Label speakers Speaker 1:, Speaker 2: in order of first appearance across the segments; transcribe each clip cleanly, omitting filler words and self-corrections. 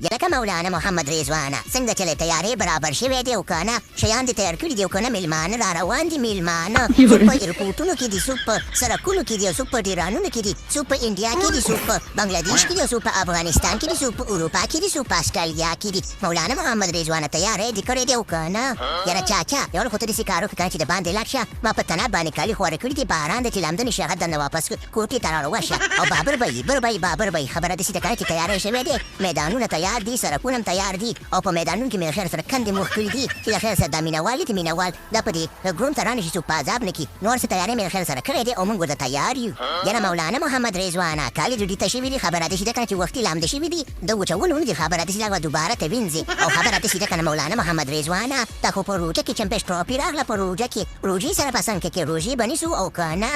Speaker 1: یلکه مولانا محمد رضوانه څنګه چې له تیارې برابر شوی دی او که نه شیان دې تیار کړي دي او که نه میلمانه را روان دي میلمانه څوک په ایرپورټونو کې دي څوک په سړکونو کې دي او څوک په ډیرانونو کې دي څوک په انډیا کې دي څوک په بنګلادیش کې دي او څوک په افغانستان کې دي څوک په اروپا کې دي څوک په اسټرالیا کې دي مولانا محمد رضوانه تیاری دې کړی دی او که نه یاره چاچا یو خو ته داسې کار وکړه چې د باندې لاړ شه ما په تناب باندې کالي خواره کړي دي باران دی چې لامده نشي هغه دننه واپس کوټې ته راوشه او بابر به خبره داسې ده که نه چې تیاری شوی دی میدانونه تیار دي سړکونه تیار دي او په میدانونو کې مې خیر سره کندې موښ کړي دي چې د خیر سره دا مینهوال دي مینهوال دا په دې ګروم ته رانشي څوک په عذاب نه کړي نور څه تیاری مې خیر سره کړی دی او موږ ورته تیار یو یاره مولانا محمد رضوانه کالي ډوډۍ ته شوي دي خبره داسې ده که نه چې وختي لامده شوي دي د وچولو نه دي خبره داسې ده دوباره ته وینځي او خبره داسې ده که نه مولانا محمد رضوانه تا خو په روژه کې چمپشټراپي راغله په روژه کې روژې سره په څنګ کې روژې به نیسو او که نه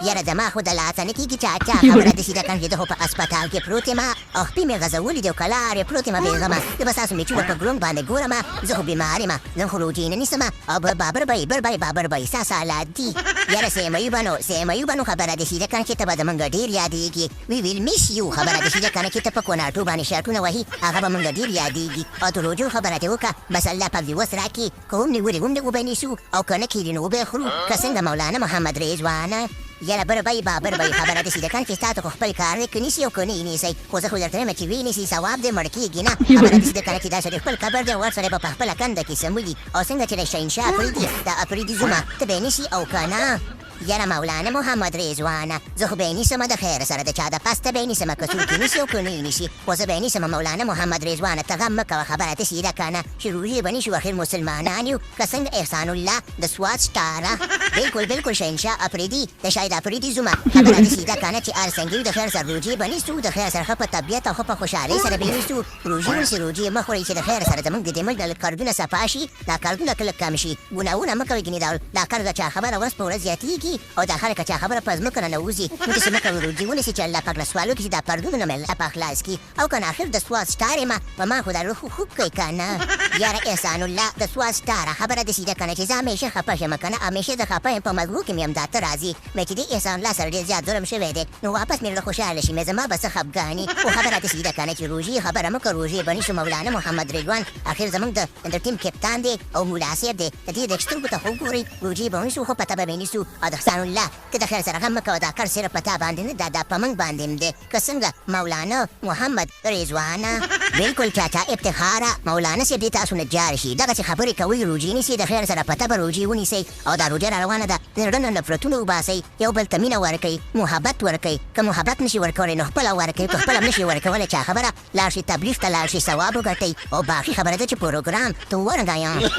Speaker 1: یاره زما خو د لاڅه نه کېږي چاچا خبره داسې ده که نه چې زه خو په اسپتال کې پروت یم او خپې مې غځولي دي او کلارې پروت یم بېغمه زه به ستاسو میچونه په ګرونګ باندې ګورم زه خو بیمار یم زه خو روژې نه نیسم او بابر بی ستا سالات دي یاره سیمه بنو خبره داسې ده که نه چې ته به زمونږ ډېر یادېږي وی ویل میس یو خبره داسې ده که نه چې ته په کوناټو باندې شرطونه وهي هغه به مونږ ډېر یادېږي او د روژو خبره دې وکړه بس الله پاک دې وس راکړي که هم نیولې هم دې وبه نیسو او که نه کېږي نو وبه خورو که څنګه مولانا محمد رضوانه یاره بابر بی خبره داسې ده که نه چې ستا ته خو خپل کار دی که نیسي او که نه یې نیسئ خو زه خو درته وایم چې ویې نیسي ثواب دی مړ کېږي نه خبره داسې ده که نه چې دا سړی خپل قبر دی او ورسره به په خپله کنده کې سمولي او څنګه چې د شهنشاه افریدي دا افریدي زومه ته به یې نیسي او که نه یاره مولانا محمد رضوانه زه خو به یې نیسم د خیر سره د چا د پسته به یې نیسم که څوک یې نیسي او که نه یې نیسي خو زه به یې نیسم مولانا محمد رضوانه ته غم مه کوه خبره داسې ده که نه چې روژې به نیسو اخر مسلمانان یو که څنګه احسان الله د سوات سټاره بالکل شهنشاه افریدي د شاید افریدي زومه خبره داسې ده که نه چې ارسنګي د خیر سره روژې به نیسو د خیر سره ښه په طبیعت او ښه په خوشحالۍ سره به نیسو روژې ونیسئ روژې مه خورئ چې د خیر سره زموږ د دې ملک د کارډونه صفا شي دا کارډونه کله کم شي ګناهونه مه کوئ ګنې دا کار د چا خبره ورځ په ورځ زیاتېږي او دا خلک چا خبره په ځمکه نه نوځي نو داسې مه کوئ روژې ونیسئ چې الله پاک نه سوال وکړي چې دا پردونه نه مې الله پاک خلاص کړي او که نه آخر د سوات سټار یم په ما خو دا روح خوب کوي که نه یاره احسان الله د سوات سټاره خبره داسې ده که نه چې زه همیشه خفه شم که نه همیشه زه خفه یم په مزغو کې مې هم دا ته راځي مې چې دې احسان الله سره ډېر زیات ظلم شوی دی نو واپس مې زړه خوشحاله شي مې زما به څه خفګاني خو خبره داسې ده که نه چې روژې خبره مه کړه روژې به نیسو مولانا محمد رضوان آخر زموږ د ټیم کپتان دی او ملا صاحب دی د دې د سترګو ته خو ګورئ روژې به ونیسو خو پته به مې نیسو او د احسان الله که د خیر سره غم مه کوه دا کار صرف په تا باندې نه دا په موږ باندې هم دی که څنګه مولانا محمد رضوانه بالکل چاچا افتخاره مولانا صاحب دې تاسو نه جار شي دغسې خبرې کوئ روژې نیسئ د خیر سره پته به روژې ونیسئ او دا روژه را روانه ده د زړه نه نفرتونه وباسئ یو بل ته مینه ورکئ محبت ورکئ که محبت نشي ورکولی نو خپله ورکئ که خپله هم نشي ورکولی چا خبره لاړ شي تبلیغ ته لاړ شي ثواب وګټئ او باقي خبره ده چې پروګرام ته ورنګایم